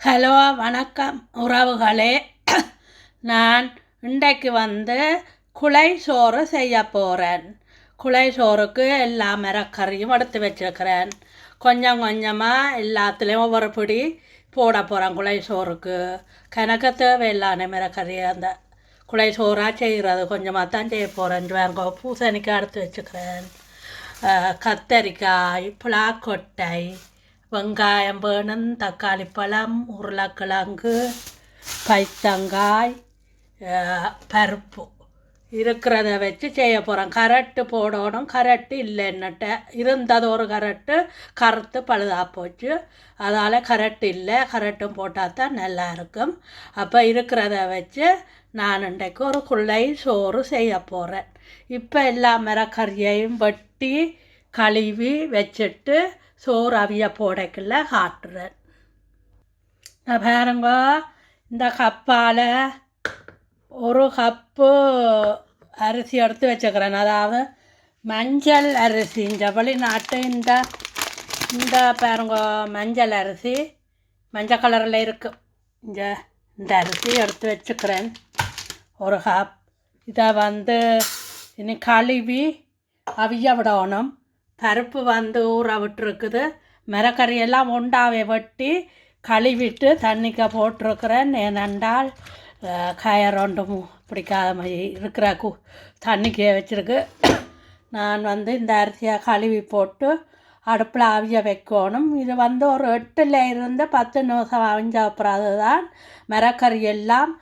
Hello வணக்கம் உறவுகளே. நான் இன்றைக்கு குலை சோறு செய்ய போகிறேன். குலை சோறுக்கு எல்லா மிரக்கறியும் எடுத்து வச்சுருக்கிறேன். கொஞ்சம் கொஞ்சமாக எல்லாத்துலேயும் ஒவ்வொரு பிடி போட போகிறேன். குலை சோறுக்கு கணக்கு தேவையில்லான மிரக்கறி அந்த குலை சோறாக செய்கிறது கொஞ்சமாக தான் செய்ய போகிறேன். வேங்க பூசணிக்காய் எடுத்து வச்சுக்கிறேன். கத்தரிக்காய், புலாக்கொட்டை, வெங்காயம் வேணும், தக்காளி பழம், உருளைக்கிழங்கு, பைத்தங்காய், பருப்பு இருக்கிறத வச்சு செய்ய போகிறேன். கரட்டு போடணும். கரட்டு இல்லை என்னட்ட இருந்தது ஒரு கரட்டு கருத்து பழுதாக போச்சு. அதால் கரட்டு இல்லை. கரட்டும் போட்டால் தான் நல்லா இருக்கும். அப்போ இருக்கிறத வச்சு நான் இன்றைக்கு ஒரு குள்ளை சோறு செய்ய போகிறேன். இப்போ எல்லா மிரக்கறியையும் வெட்டி கழுவி வச்சுட்டு சோறு அவிய போடைக்குள்ள காட்டுறேன். நான் பாருங்க, இந்த கப்பால் ஒரு கப்பு அரிசி எடுத்து வச்சுக்கிறேன். அதாவது மஞ்சள் அரிசி. இந்த வெளிநாட்டு இந்த பாருங்க மஞ்சள் அரிசி மஞ்சள் கலரில் இருக்குது. இந்த அரிசி எடுத்து வச்சுக்கிறேன் ஒரு கப். இதை இனி கழுவி அவிய விடணும். பருப்பு ஊற விட்டுருக்குது. மிரக்கறியெல்லாம் ஒண்டாவே வெட்டி கழுவிட்டு தண்ணிக்க போட்டிருக்கிறேன். ஏனென்றால் கயரொண்டும் பிடிக்காத மாதிரி இருக்கிற தண்ணிக்கே வச்சுருக்கு. நான் இந்த அரிசியை கழுவி போட்டு அடுப்பில் அவிய வைக்கணும். இது ஒரு 8 to 10 நிமிஷம் அவிஞ்ச அப்புறம் தான் மிரக்கறியெல்லாம்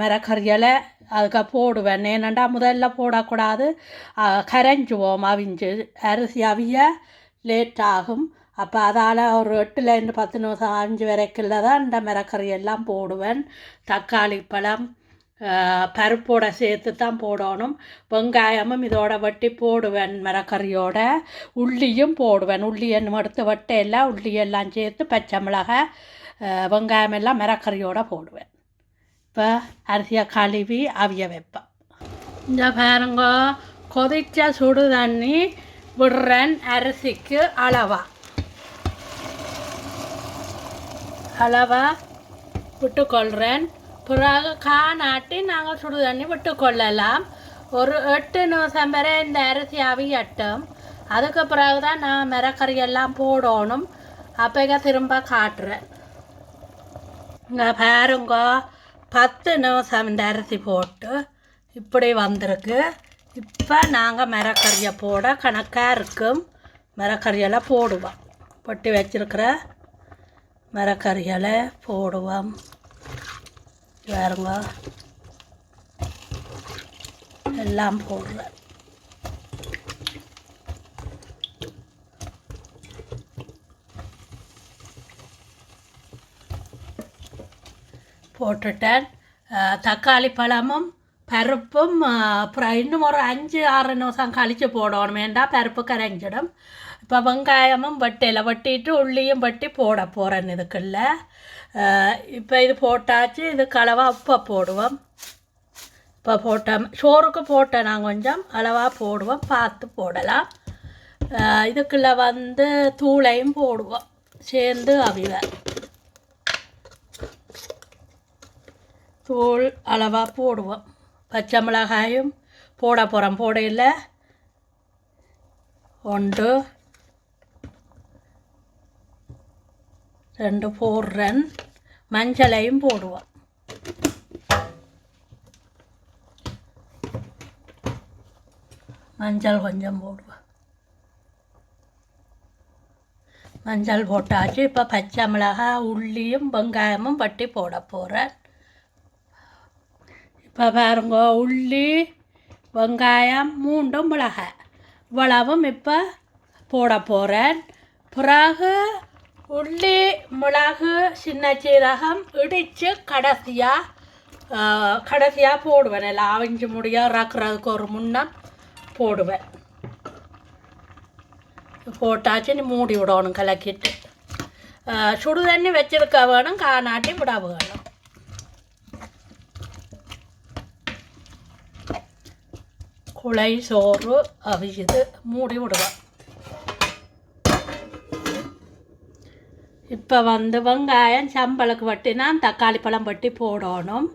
மிரக்கறியலை அதுக்கு போடுவேன். ஏனண்டா முதல்ல போடக்கூடாது, கரைஞ்சுவோம். அவிஞ்சு அரிசி அவிய லேட் ஆகும். அப்போ அதால் ஒரு 8 to 10 நிமிஷம் அவிஞ்சு வரைக்குள்ள தான் இந்த மிரக்கறியெல்லாம் போடுவேன். தக்காளி பழம் பருப்போடு சேர்த்து தான் போடணும். வெங்காயமும் இதோட வெட்டி போடுவேன். மிரக்கறியோட உள்ளியும் போடுவேன். உள்ளி என்ன எடுத்து வெட்டையெல்லாம் உள்ளியெல்லாம் சேர்த்து பச்சை மிளகாய் வெங்காயமெல்லாம் மிரக்கறியோடு போடுவேன். இப்போ அரிசியை கழுவி அவிய வைப்பேன். இந்த பாருங்க, கொதித்த சுடு தண்ணி விடுறேன். அரிசிக்கு அளவாக விட்டுக்கொள்கிறேன். பிறகு காணாட்டி நாங்கள் சுடு தண்ணி விட்டுக்கொள்ளலாம். ஒரு 8 நிமிஷம் வரை இந்த அரிசி அவியட்டும். அதுக்கு பிறகு தான் நான் மிரக்கறியெல்லாம் போடணும். அப்போ திரும்ப காட்டுறேன். இங்கே பாருங்க, 10 நிமிஷம் இந்த அரிசி போட்டு இப்படி வந்திருக்கு. இப்போ நாங்கள் மிரக்கறியை போட கணக்காக இருக்கும். மிரக்கறியெல்லாம் போடுவோம். பொட்டி வச்சுருக்கிற மிரக்கறிகளை போடுவோம். பாருங்க, எல்லாம் போடுறேன். போட்டுட்டேன். தக்காளி பழமும் பருப்பும் அப்புறம் இன்னும் ஒரு 5-6 நிமிஷம் கழித்து போடணும். வேண்டாம், பருப்பு கரைஞ்சிடும். இப்போ வெங்காயமும் வெட்டிட்டு உள்ளியும் வெட்டி போட போகிறேன் இதுக்குள்ள. இப்போ இது போட்டாச்சு. இதுக்கு அளவாக உப்பை போடுவோம். இப்போ போட்டேன், சோறுக்கு போட்டேன் நான் கொஞ்சம் அளவாக போடுவோம். பார்த்து போடலாம். இதுக்குள்ளே தூளையும் போடுவோம். சேர்ந்து அவிவேன். தூள் அளவாக போடுவோம். பச்சை மிளகாயும் போட போகிறோம். போடையில் 1 2 போடுறேன். மஞ்சளையும் போடுவோம். மஞ்சள் கொஞ்சம் போடுவோம். மஞ்சள் போட்டாச்சு. இப்போ பச்சை மிளகாய் உள்ளியும் வெங்காயமும் வட்டி போட போகிறேன். இப்போ பாருங்க, உள்ளி வெங்காயம் 3 மிளகாய் இவ்வளவும் இப்போ போட போகிறேன். பிறகு உள்ளி மிளகு சின்ன சீரகம் இடித்து கடைசியாக போடுவேன். எல்லாம் அவிஞ்சு முடிய இறக்குறதுக்கு ஒரு முன்னம் போடுவேன். போட்டாச்சு. நீ மூடி விடணும். கலக்கிட்டு சுடு தண்ணி வச்சுருக்க வேணும். காணாட்டி விட வேணும். குலை சோறு அவியுது. மூடி விடுவேன். இப்போ வந்து வெங்காயம் சம்பளுக்கு வட்டினா தக்காளி பழம் வட்டி போடணும்.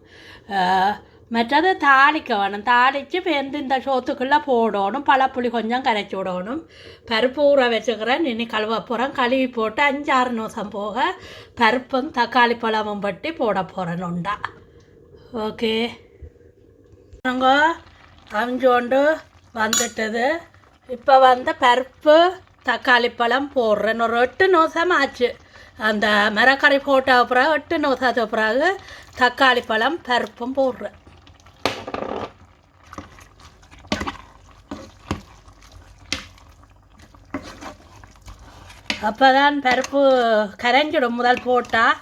மற்றது தாளிக்க வேணும். தாளித்து வெந்து இந்த சோத்துக்குள்ளே போடணும். பழப்புளி கொஞ்சம் கரைச்சி விடணும். பருப்பு ஊற வச்சுக்கிறேன். இனி கழுவ போகிறேன். கழுவி போட்டு 5-6 நிமிஷம் போக பருப்பும் தக்காளி பழமும் வட்டி போட போகிறேன் உண்டா. ஓகே அவிஞ்சோண்டு வந்துட்டது. இப்போ வந்து பருப்பு தக்காளி பழம் போடுறேன். ஒரு 8 நிமிஷம் ஆச்சு. அந்த மிரக்கறி போட்ட பிறகு 8 நிமிஷத்துக்கு பிறகு தக்காளி பழம் பருப்பும் போடுறேன். அப்போ தான் பருப்பு கரைஞ்சிடும் முதல் போட்டால்.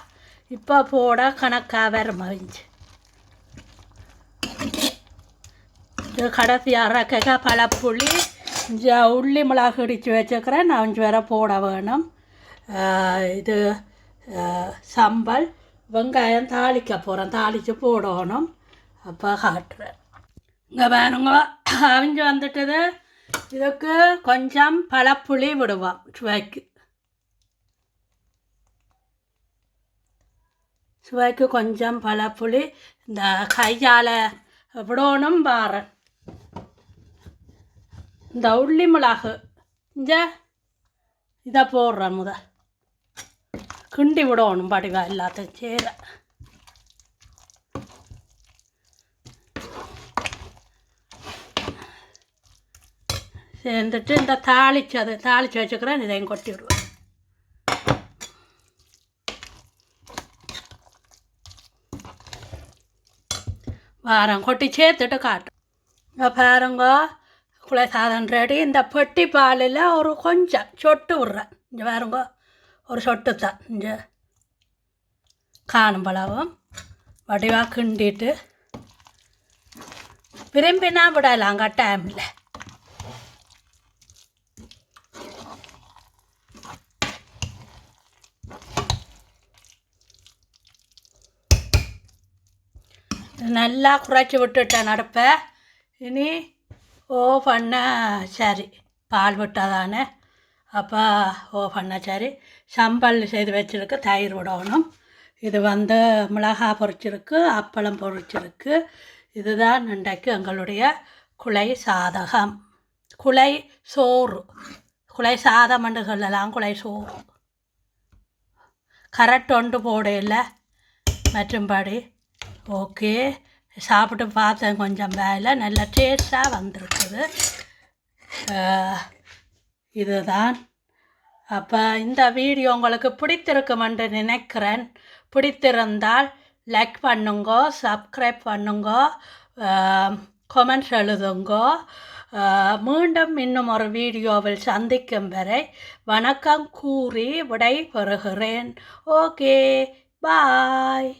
இப்போ போட கணக்காக வரும் அவிஞ்சு. இது கடைசியாக அரைக்க பழப்புளி உள்ளி மிளகு இடித்து வச்சுக்கிறேன். நான் 5 வேற போட வேணும். இது சம்பல் வெங்காயம் தாளிக்க போகிறேன். தாளித்து போடணும். அப்போ காட்டுறேன். இங்கே வேணுங்க அவிஞ்சு வந்துட்டது. இதுக்கு கொஞ்சம் பழப்புளி விடுவோம் சுவைக்கு கொஞ்சம் பழப்புளி இந்த கையால் விடணும் பாரன். இந்த உள்ளி மிளகு இதை போடுறேன். முதல் கிண்டி விடணும் படிவா எல்லாத்தையும் சேர. சேர்ந்துட்டு இந்த தாளித்து வச்சுக்கிறேன். இதையும் கொட்டி விடுவேன். வாரம் கொட்டி சேர்த்துட்டு காட்டும். இங்கே பாருங்க குலை சாதம் ரெடி. இந்த பெட்டி பாலில் ஒரு கொஞ்சம் சொட்டு விட்றேன். இங்கே பாருங்க ஒரு சொட்டு தான். இங்கே காணும் பழமும் வடிவாக கிண்டிட்டு விரும்பினா விடலாம் கட்டாயமில்ல. நல்லா குறைச்சி விட்டுட்டேன் அடுப்பை. இனி பண்ண சரி பால் விட்டால் தானே. அப்போ பண்ண சரி சம்பல் செய்து வச்சுருக்கு. தயிர் விடணும். இது வந்து மிளகா பொரிச்சிருக்கு, அப்பளம் பொரிச்சிருக்கு. இதுதான் இன்றைக்கு எங்களுடைய குலை சாதகம். குலை சோறு. குலை சாதம் என்று சொல்லலாம். குலை சோறு கரெக்ட் ஒன்று போடையில் மற்றும்படி. ஓகே சாப்பிட்டு பார்த்தேன். கொஞ்சம் வேலை நல்ல டேஸ்ட்டாக வந்திருக்குது. இதுதான். அப்போ இந்த வீடியோ உங்களுக்கு பிடித்திருக்கும் என்று நினைக்கிறேன். பிடித்திருந்தால் லைக் பண்ணுங்கோ, சப்ஸ்கிரைப் பண்ணுங்கோ, கமெண்ட்ஸ் எழுதுங்கோ. மீண்டும் இன்னும் ஒரு வீடியோவில் சந்திக்கும் வரை வணக்கம் கூறி விடை பெறுகிறேன். Okay bye.